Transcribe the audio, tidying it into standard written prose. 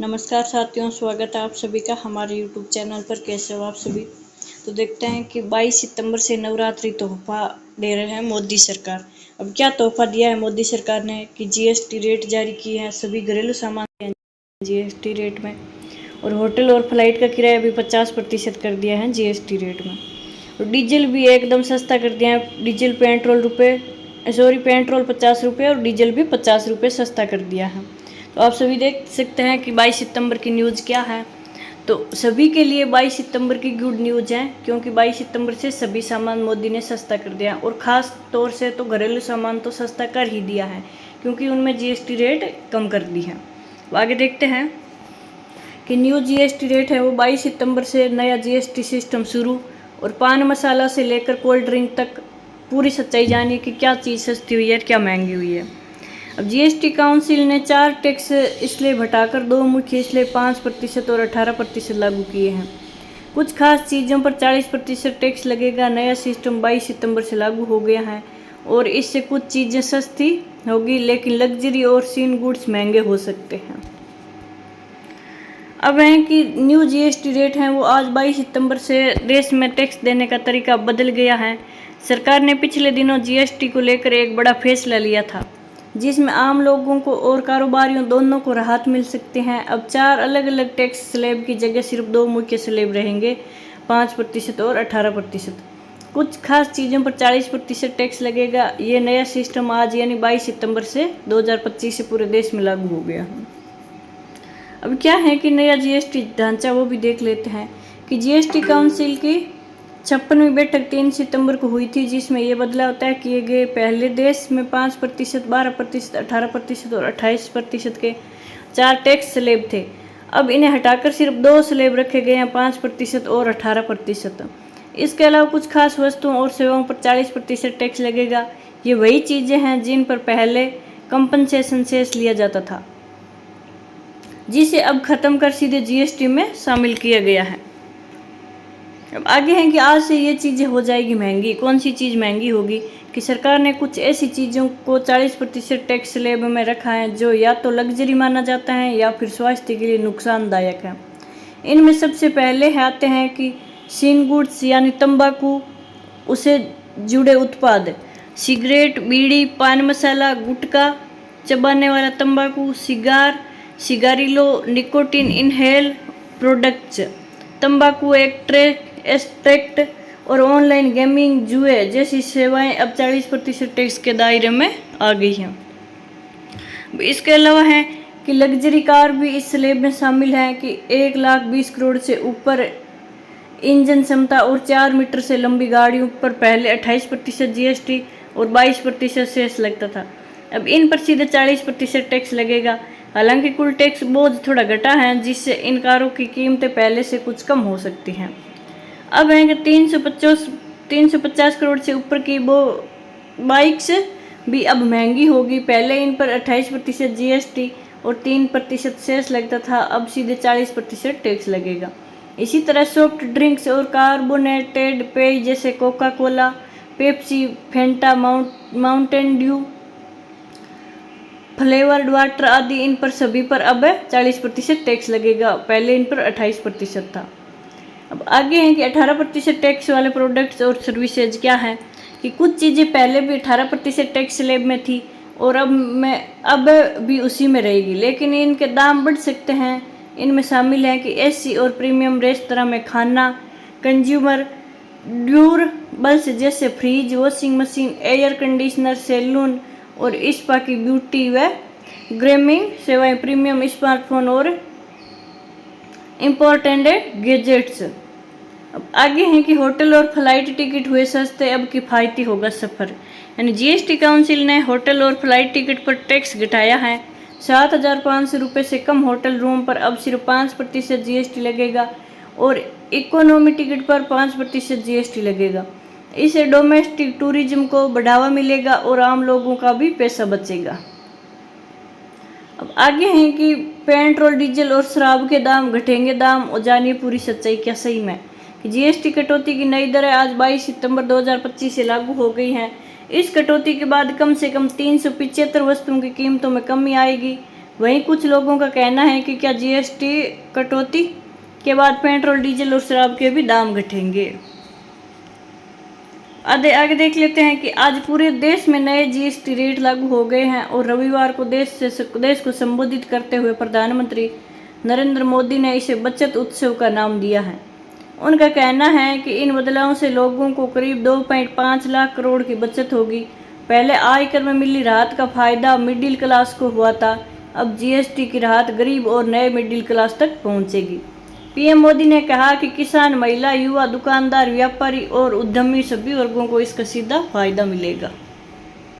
नमस्कार साथियों, स्वागत है आप सभी का हमारे यूट्यूब चैनल पर। कैसे हो आप सभी। तो देखते हैं कि 22 सितंबर से नवरात्रि तोहफा दे रहे हैं मोदी सरकार। अब क्या तोहफा दिया है मोदी सरकार ने कि जीएसटी रेट जारी की है सभी घरेलू सामान के जीएसटी रेट में, और होटल और फ्लाइट का किराया भी 50% कर दिया है जीएसटी रेट में। और डीजल भी एकदम सस्ता कर दिया है। डीजल पेट्रोल 50 रुपये और डीजल भी 50 रुपये सस्ता कर दिया है। तो आप सभी देख सकते हैं कि 22 सितंबर की न्यूज़ क्या है। तो सभी के लिए 22 सितंबर की गुड न्यूज़ है, क्योंकि 22 सितंबर से सभी सामान मोदी ने सस्ता कर दिया, और ख़ास तौर से तो घरेलू सामान तो सस्ता कर ही दिया है, क्योंकि उनमें जीएसटी रेट कम कर दी है। तो आगे देखते हैं कि न्यू जीएसटी रेट है वो 22 सितंबर से नया जीएसटी सिस्टम शुरू। और पान मसाला से लेकर कोल्ड ड्रिंक तक पूरी सच्चाई जानिए कि क्या चीज़ सस्ती हुई है और क्या महंगी हुई है। अब जीएसटी काउंसिल ने 4 टैक्स स्लैब हटाकर 2 मुख्य स्लैब 5% और 18% लागू किए हैं। कुछ खास चीज़ों पर 40% टैक्स लगेगा। नया सिस्टम 22 सितंबर से लागू हो गया है, और इससे कुछ चीज़ें सस्ती होगी, लेकिन लग्जरी और सीन गुड्स महंगे हो सकते हैं। अब है कि न्यू जीएसटी रेट है वो आज 22 सितंबर से देश में टैक्स देने का तरीका बदल गया है। सरकार ने पिछले दिनों जीएसटी को लेकर एक बड़ा फैसला लिया था, जिसमें आम लोगों को और कारोबारियों दोनों को राहत मिल सकते हैं। अब 4 अलग अलग टैक्स स्लैब की जगह सिर्फ 2 मुख्य स्लैब रहेंगे, 5% और 18%। कुछ खास चीज़ों पर 40% टैक्स लगेगा। ये नया सिस्टम आज यानी 22 सितंबर से 2025 से पूरे देश में लागू हो गया है। अब क्या है कि नया जीएसटी ढांचा वो भी देख लेते हैं कि जीएसटी काउंसिल की 56वीं बैठक 3 सितंबर को हुई थी, जिसमें ये बदलाव तय किए गए। पहले देश में 5%, 12%, 18% और 28% के 4 टैक्स स्लैब थे। अब इन्हें हटाकर सिर्फ 2 स्लैब रखे गए हैं, 5% और 18%। इसके अलावा कुछ खास वस्तुओं और सेवाओं पर 40% टैक्स लगेगा। ये वही चीज़ें हैं जिन पर पहले कंपनसेशन सेस लिया जाता था, जिसे अब खत्म कर सीधे जीएसटी में शामिल किया गया है। अब आगे है कि आज से ये चीज़ें हो जाएगी महंगी। कौन सी चीज़ महंगी होगी कि सरकार ने कुछ ऐसी चीज़ों को 40% टैक्स स्लैब में रखा है जो या तो लग्जरी माना जाता है या फिर स्वास्थ्य के लिए नुकसानदायक है। इनमें सबसे पहले आते हैं कि सीन गुड्स यानी तंबाकू, उसे जुड़े उत्पाद, सिगरेट, बीड़ी, पान मसाला, गुटखा, चबाने वाला तंबाकू, सिगारिलो, निकोटीन इनहेल प्रोडक्ट्स, तंबाकू एक्सट्रैक्ट और ऑनलाइन गेमिंग, जुए जैसी सेवाएं अब 40% टैक्स के दायरे में आ गई हैं। इसके अलावा है कि लग्जरी कार भी इस स्लैब में शामिल है कि 1,20 करोड़ से ऊपर इंजन क्षमता और 4 मीटर से लंबी गाड़ियों पर पहले 28% जीएसटी और 22% सेस लगता था। अब इन पर सीधे 40% टैक्स लगेगा। हालांकि कुल टैक्स बोझ थोड़ा घटा है, जिससे इन कारों की कीमतें पहले से कुछ कम हो सकती हैं। अब है कि 350 करोड़ से ऊपर की वो बाइक्स भी अब महंगी होगी। पहले इन पर 28% जीएसटी और 3% सेस लगता था, अब सीधे 40% टैक्स लगेगा। इसी तरह सॉफ्ट ड्रिंक्स और कार्बोनेटेड पेय जैसे कोका कोला, पेप्सी, फेंटा, माउंटेन ड्यू, फ्लेवर्ड वाटर आदि, इन पर सभी पर अब 40% टैक्स लगेगा। पहले इन पर 28% था। अब आगे हैं कि 18% टैक्स वाले प्रोडक्ट्स और सर्विसेज क्या हैं कि कुछ चीज़ें पहले भी 18% टैक्स स्लैब में थी और अब भी उसी में रहेगी, लेकिन इनके दाम बढ़ सकते हैं। इनमें शामिल है कि एसी और प्रीमियम रेस्तरां में खाना, कंज्यूमर ड्यूरेबल्स जैसे fridge, washing machine, air conditioner, salon और स्पा की ब्यूटी व ग्रूमिंग सेवाएं, प्रीमियम स्मार्टफोन और इम्पोर्टेंट गैजेट्स। अब आगे हैं कि होटल और फ्लाइट टिकट हुए सस्ते, अब किफ़ायती होगा सफ़र। यानी जीएसटी काउंसिल ने होटल और फ्लाइट टिकट पर टैक्स घटाया है। 7,500 रुपये से कम होटल रूम पर अब सिर्फ 5% जीएसटी लगेगा और इकोनॉमी टिकट पर 5% जीएसटी लगेगा। इससे डोमेस्टिक टूरिज्म को बढ़ावा मिलेगा और आम लोगों का भी पैसा बचेगा। अब आगे हैं कि पेट्रोल, डीजल और शराब के दाम घटेंगे। दाम और जानिए पूरी सच्चाई क्या सही में कि जीएसटी कटौती की नई दरें आज 22 सितंबर 2025 से लागू हो गई हैं। इस कटौती के बाद कम से कम 375 वस्तुओं की कीमतों में कमी आएगी। वहीं कुछ लोगों का कहना है कि क्या जीएसटी कटौती के बाद पेट्रोल, डीजल और शराब के भी दाम घटेंगे। आगे देख लेते हैं कि आज पूरे देश में नए जीएसटी रेट लागू हो गए हैं और रविवार को देश को संबोधित करते हुए प्रधानमंत्री नरेंद्र मोदी ने इसे बचत उत्सव का नाम दिया है। उनका कहना है कि इन बदलावों से लोगों को करीब 2.5 लाख करोड़ की बचत होगी। पहले आयकर में मिली राहत का फायदा मिडिल क्लास को हुआ था, अब जीएसटी की राहत गरीब और नए मिडिल क्लास तक पहुंचेगी। पीएम मोदी ने कहा कि किसान, महिला, युवा, दुकानदार, व्यापारी और उद्यमी सभी वर्गों को इसका सीधा फायदा मिलेगा।